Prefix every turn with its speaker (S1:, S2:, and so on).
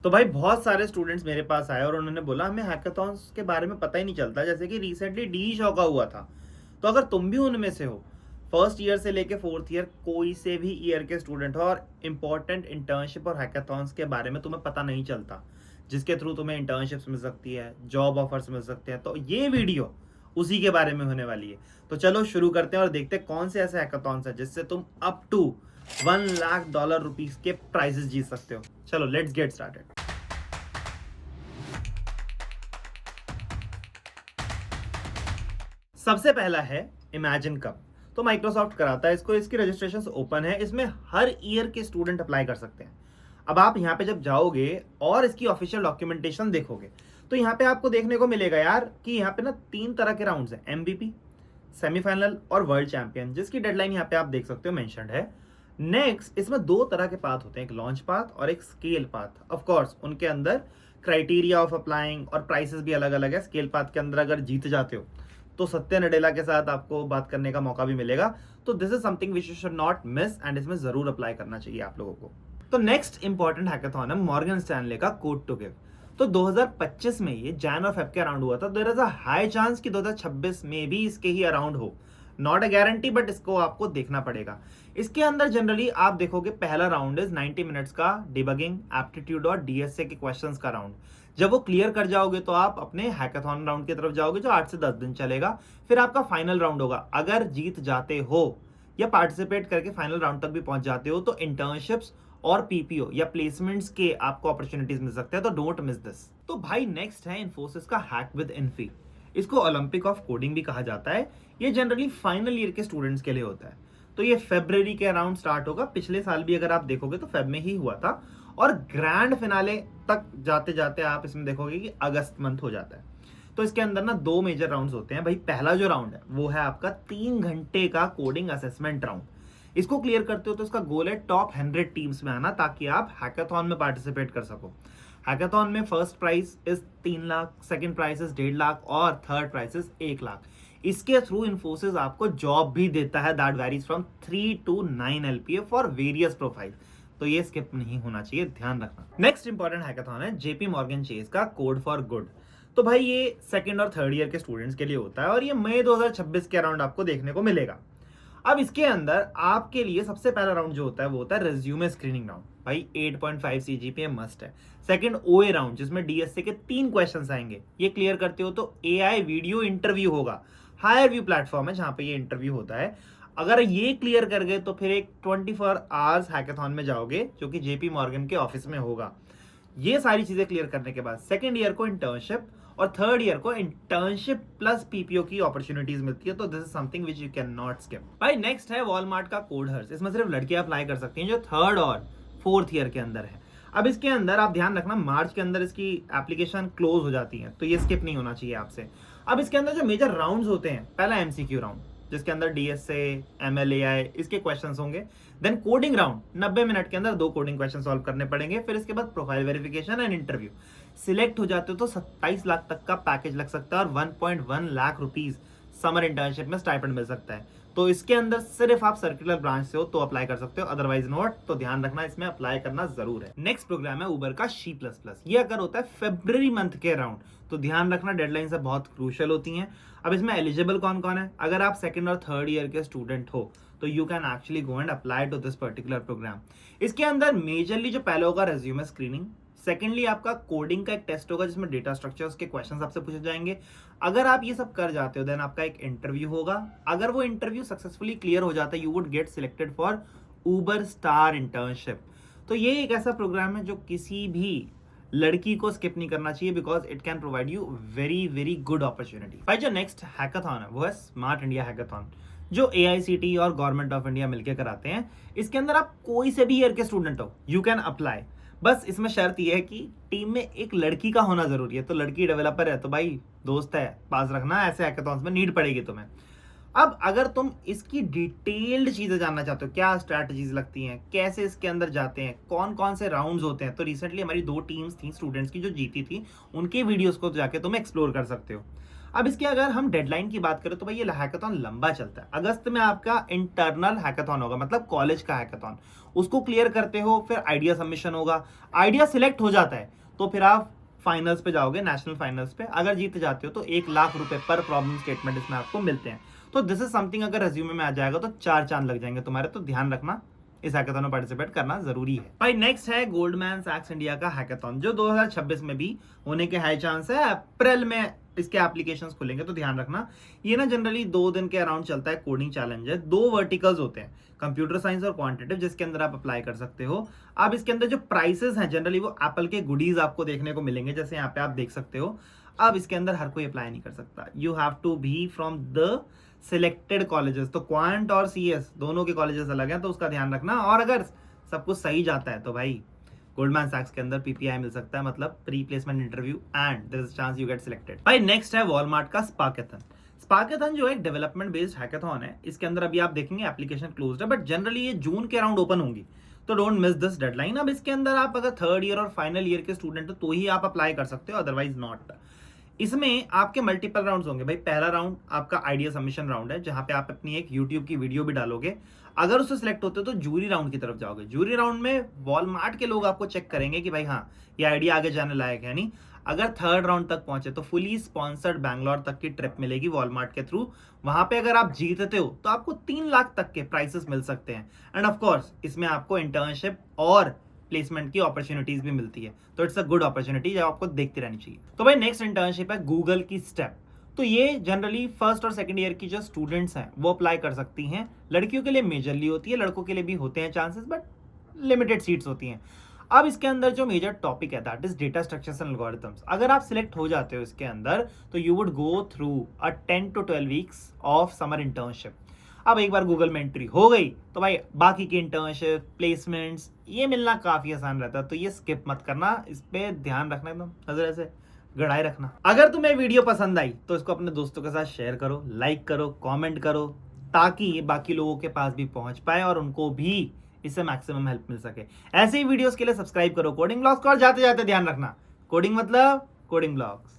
S1: तो भाई बहुत सारे स्टूडेंट्स मेरे पास आए और उन्होंने बोला हमें हैकाथॉन्स के बारे में पता ही नहीं चलता, जैसे कि रिसेंटली डी शॉ का हुआ था। तो अगर तुम भी उनमें से हो, फर्स्ट ईयर से लेके फोर्थ ईयर कोई से भी ईयर के स्टूडेंट हो और इंपॉर्टेंट इंटर्नशिप और हैकाथॉन्स के बारे में तुम्हें पता नहीं चलता, जिसके थ्रू तुम्हें इंटर्नशिप्स मिल सकती है, जॉब ऑफर्स मिल सकते हैं, तो ये वीडियो उसी के बारे में होने वाली है। तो चलो शुरू करते हैं और देखते हैं कौन से ऐसे हैकाथॉन्स है जिससे तुम अप टू $1 लाख रुपीज के प्राइजेस जीत सकते हो। चलो लेट्स गेट स्टार्टेड। सबसे पहला है इमेजिन कप। तो माइक्रोसॉफ्ट कराता है इसको, इसकी रजिस्ट्रेशन ओपन है, इसमें हर ईयर के स्टूडेंट अप्लाई कर सकते हैं। अब आप यहाँ पे जब जाओगे और इसकी ऑफिशियल डॉक्यूमेंटेशन देखोगे तो यहाँ पे आपको देखने को मिलेगा यार कि यहाँ पे ना 3 तरह के राउंड्स हैं, एमवीपी, सेमीफाइनल और वर्ल्ड चैंपियन, जिसकी डेडलाइन यहाँ पे आप देख सकते हो मेंशन्ड है। नेक्स्ट इसमें 2 तरह के पाथ होते हैं, एक लॉन्च पाथ और एक स्केल पाथ। ऑफ कोर्स उनके अंदर क्राइटेरिया ऑफ अप्लाइंग और प्राइसेस भी अलग अलग है। स्केल पाथ के अंदर अगर जीत जाते हो तो सत्य नडेला के साथ आपको बात करने का मौका भी मिलेगा। तो this is something which you should not miss and इसमें जरूर अप्लाई करना चाहिए आप लोगों को। तो नेक्स्ट इंपॉर्टेंट हैकाथॉन है मॉर्गन स्टैनले का कोड टू गिव। तो 2025 में ये जैन और फेब के अराउंड हुआ था। There is a high chance कि 2026 में भी इसके ही अराउंड हो। नॉट अ गारंटी, बट इसको आपको देखना पड़ेगा। इसके अंदर जनरली आप देखोगे पहला राउंड इज 90 मिनट्स का डिबगिंग, एप्टीट्यूड और डीएसए के क्वेश्चंस का राउंड। जब वो क्लियर कर जाओगे तो आप अपने हैकाथॉन राउंड की तरफ जाओगे जो 8 से 10 दिन चलेगा। फिर आपका फाइनल राउंड होगा। अगर जीत जाते हो या पार्टिसिपेट करके फाइनल राउंड तक भी पहुंच जाते हो तो इंटर्नशिप्स और पीपीओ या प्लेसमेंट्स के आपको अपॉर्चुनिटीज मिल सकते हैं। तो डोंट मिस दिस। तो भाई नेक्स्ट है इन्फोसिस का हैक विद इन्फी। इसको ओलंपिक ऑफ कोडिंग भी कहा जाता है। ये जनरली फाइनल ईयर के स्टूडेंट्स के लिए होता है। तो ये फरवरी के अराउंड स्टार्ट होगा। पिछले साल भी अगर आप देखोगे तो फेब में ही हुआ था और ग्रैंड फिनाले तक जाते जाते आप इसमें देखोगे कि अगस्त मंथ हो जाता है। तो इसके अंदर ना 2 मेजर राउंड्स होते हैं। भाई पहला जो राउंड है वो है आपका 3 घंटे का कोडिंग असेसमेंट राउंड। इसको क्लियर करते हो तो इसका गोल है टॉप 100 टीम्स में आना, ताकि आप हैकाथॉन में पार्टिसिपेट कर सको। हैकाथॉन में first prize is 3 lakh, second prize is 1.5 lakh और थर्ड प्राइज इज 1 लाख। इसके थ्रू इन्फोसिस आपको जॉब भी देता है। That varies from 3 to 9 LPA for various profile. तो ये स्किप नहीं होना चाहिए, ध्यान रखना। नेक्स्ट इंपॉर्टेंट हैकाथॉन है जेपी मॉर्गन चेस का कोड फॉर गुड। तो भाई ये सेकंड और थर्ड ईयर के स्टूडेंट्स के लिए होता है और ये मई 2026 के अराउंड आपको देखने को मिलेगा। अब इसके अंदर आपके लिए सबसे पहला राउंड जो होता है वो होता है रेज्यूमे स्क्रीनिंग राउंड। भाई 8.5 CGPA मस्ट है। सेकंड ओए राउंड जिसमें डीएसए के 3 क्वेश्चंस आएंगे। ये क्लियर करते हो तो एआई वीडियो इंटरव्यू होगा। हायर व्यू प्लेटफॉर्म है जहां पे ये इंटरव्यू होता है। अगर ये क्लियर कर गए तो फिर एक 24 आवर्स हैकाथॉन में जाओगे जो कि जेपी मॉर्गन के ऑफिस में होगा। ये सारी चीजें क्लियर करने के बाद सेकंड ईयर को इंटर्नशिप और थर्ड ईयर को इंटर्नशिप प्लस पीपीओ की अपॉर्चुनिटीज मिलती है। तो this is something which you can not skip. भाई नेक्स्ट है वॉलमार्ट का कोड हर्स। इसमें सिर्फ लड़कियां अप्लाई कर सकती हैं जो थर्ड और फोर्थ ईयर के अंदर है। अब इसके अंदर आप ध्यान रखना मार्च के अंदर इसकी एप्लीकेशन क्लोज हो जाती है, तो ये स्किप नहीं होना चाहिए आपसे। अब इसके अंदर जो मेजर राउंड्स होते हैं, पहला एमसीक्यू राउंड जिसके अंदर डीएसए, एमएलएआई इसके क्वेश्चंस होंगे। देन कोडिंग राउंड 90 मिनट के अंदर 2 कोडिंग क्वेश्चन सॉल्व करने पड़ेंगे। फिर इसके बाद profile verification and interview. Select हो जाते हो तो 27 लाख तक का पैकेज लग सकता है और 1.1 लाख रुपीज समर इंटर्नशिप में स्टाइपेंड मिल सकता है। तो इसके अंदर सिर्फ आप सर्कुलर ब्रांच से हो तो अप्लाई कर सकते हो, अदरवाइज नॉट। तो ध्यान रखना इसमें अप्लाई करना जरूर है। नेक्स्ट प्रोग्राम है उबर का C++। ये अगर होता है फरवरी मंथ के अराउंड, तो ध्यान रखना डेडलाइन से बहुत क्रूशियल होती हैं। अब इसमें एलिजिबल कौन कौन है? अगर आप सेकंड और थर्ड ईयर के स्टूडेंट हो तो you can actually go and apply to this particular programme. इसके अंदर मेजरली जो पहले होगा रेज्यूमे स्क्रीनिंग, सेकेंडली आपका कोडिंग का एक टेस्ट होगा जिसमें डेटा स्ट्रक्चर्स के क्वेश्चंस आपसे पूछे जाएंगे। अगर आप ये सब कर जाते हो देन आपका एक इंटरव्यू होगा। अगर वो इंटरव्यू सक्सेसफुली क्लियर हो जाता है you would get selected for Uber star internship. तो ये एक ऐसा प्रोग्राम है जो किसी भी लड़की को स्किप नहीं करना चाहिए because it can provide you very very good opportunity. भाई जो नेक्स्ट हैकाथॉन है वो है स्मार्ट इंडिया हैकाथॉन, जो AICTE और गवर्नमेंट ऑफ इंडिया मिलकर कराते हैं। इसके अंदर आप कोई से भी ईयर के स्टूडेंट हो यू कैन अप्लाई। बस इसमें शर्त यह है कि टीम में एक लड़की का होना जरूरी है। तो लड़की डेवलपर है तो भाई दोस्त है पास रखना, ऐसे हैकाथॉन्स में नीड पड़ेगी तुम्हें। अब अगर तुम इसकी डिटेल्ड चीजें जानना चाहते हो, क्या स्ट्रैटेजीज लगती हैं, कैसे इसके अंदर जाते हैं, कौन कौन से राउंड्स होते हैं, तो रिसेंटली हमारी 2 टीम्स थी स्टूडेंट्स की जो जीती थी, उनके वीडियोस को जाके तुम एक्सप्लोर कर सकते हो। अब इसकी अगर हम डेडलाइन की बात करें तो भाई ये हैकाथॉन लंबा चलता है। अगस्त में आपका इंटरनल हैकाथॉन होगा, मतलब कॉलेज का हैकाथॉन, उसको क्लियर करते हो, फिर आइडिया सबमिशन होगा, आइडिया सिलेक्ट हो जाता है तो फिर आप फाइनल्स पे जाओगे, नेशनल फाइनल्स पे। अगर जीत जाते हो तो 1 लाख रुपए पर प्रॉब्लम स्टेटमेंट इसमें आपको मिलते हैं। तो दिस इज समथिंग, अगर रेज्यूमे में आ जाएगा तो 4 चांद लग जाएंगे तुम्हारे। तो ध्यान रखना, इस हैकाथॉन में पार्टिसिपेट करना जरूरी है। भाई नेक्स्ट है गोल्डमैन सैक्स इंडिया का हैकाथॉन, जो 2026 में भी होने के हाई चांस है। अप्रैल में इसके एप्लीकेशंस खुलेंगे, तो ध्यान रखना। ये ना जनरली 2 दिन के अराउंड चलता है। कोडिंग चैलेंज है, 2 वर्टिकल्स होते हैं, कंप्यूटर साइंस और क्वांटिटेटिव, जिसके अंदर आप अप्लाई कर सकते हो। अब इसके अंदर जो प्राइसेस हैं जनरली वो एप्पल के गुडीज आपको देखने को मिलेंगे, जैसे यहाँ पे आप देख सकते हो। अब इसके अंदर हर कोई अप्लाई नहीं कर सकता, you have to be from the selected colleges. तो क्वांट और सीएस दोनों के कॉलेजेस अलग हैं, तो उसका ध्यान रखना। और अगर सब कुछ सही जाता है तो भाई गोल्डमैन सैक्स के अंदर पीपीआई मिल सकता है, मतलब pre placement interview, and there is chance you get selected. भाई नेक्स्ट है वॉलमार्ट का स्पार्केथन। स्पार्केथन जो एक डेवलपमेंट बेस्ड हैकाथॉन है, इसके अंदर अभी आप देखेंगे एप्लीकेशन क्लोज्ड है, बट जनरली ये जून के अराउंड ओपन होंगी, तो डोंट मिस दिस डेडलाइन। अब इसके अंदर आप अगर 3rd ईयर और फाइनल ईयर के स्टूडेंट हो तो ही आप अप्लाई कर सकते हो, अदरवाइज नॉट। इसमें आपके मल्टीपल राउंड्स होंगे भाई। पहला राउंड आपका आइडिया सबमिशन राउंड है, जहां पे आप अपनी एक यूट्यूब की वीडियो भी डालोगे। अगर उससे सिलेक्ट होते हो तो जूरी राउंड की तरफ जाओगे। जूरी राउंड में वॉलमार्ट के लोग आपको चेक करेंगे कि भाई हाँ, ये आइडिया आगे जाने लायक है नहीं। अगर 3rd राउंड तक पहुंचे तो फुली स्पॉन्सर्ड बैंगलोर तक की ट्रिप मिलेगी वॉलमार्ट के थ्रू। वहां पे अगर आप जीतते हो तो आपको 3 लाख तक के प्राइसेस मिल सकते हैं, एंड ऑफ कोर्स इसमें आपको इंटर्नशिप और प्लेसमेंट की अपॉर्चुनिटीज भी मिलती है। तो इट्स अ गुड अपॉर्चुनिटी जो आपको देखती रहनी चाहिए। तो भाई नेक्स्ट इंटर्नशिप है गूगल की स्टेप। तो ये जनरली 1st और 2nd ईयर की जो स्टूडेंट्स हैं वो अप्लाई कर सकती हैं। लड़कियों के लिए मेजरली होती है, लड़कों के लिए भी होते हैं चांसेस, बट लिमिटेड सीट्स होती हैं। अब इसके अंदर जो मेजर टॉपिक है that is data structures and algorithms. अगर आप सिलेक्ट हो जाते हो इसके अंदर तो you would go through a 10 to 12 weeks of summer internship. अब एक बार गूगल में एंट्री हो गई तो भाई बाकी की इंटर्नशिप, प्लेसमेंट्स ये मिलना काफी आसान रहता है। तो ये स्किप मत करना, इस पे ध्यान रखना, एकदम नजर ऐसे गड़ाए रखना। अगर तुम्हें वीडियो पसंद आई तो इसको अपने दोस्तों के साथ शेयर करो, लाइक करो, कमेंट करो, ताकि ये बाकी लोगों के पास भी पहुंच पाए और उनको भी इससे मैक्सिमम हेल्प मिल सके। ऐसे ही वीडियोस के लिए सब्सक्राइब करो कोडिंग ब्लॉग्स को। और जाते जाते ध्यान रखना, कोडिंग मतलब कोडिंग ब्लॉग्स।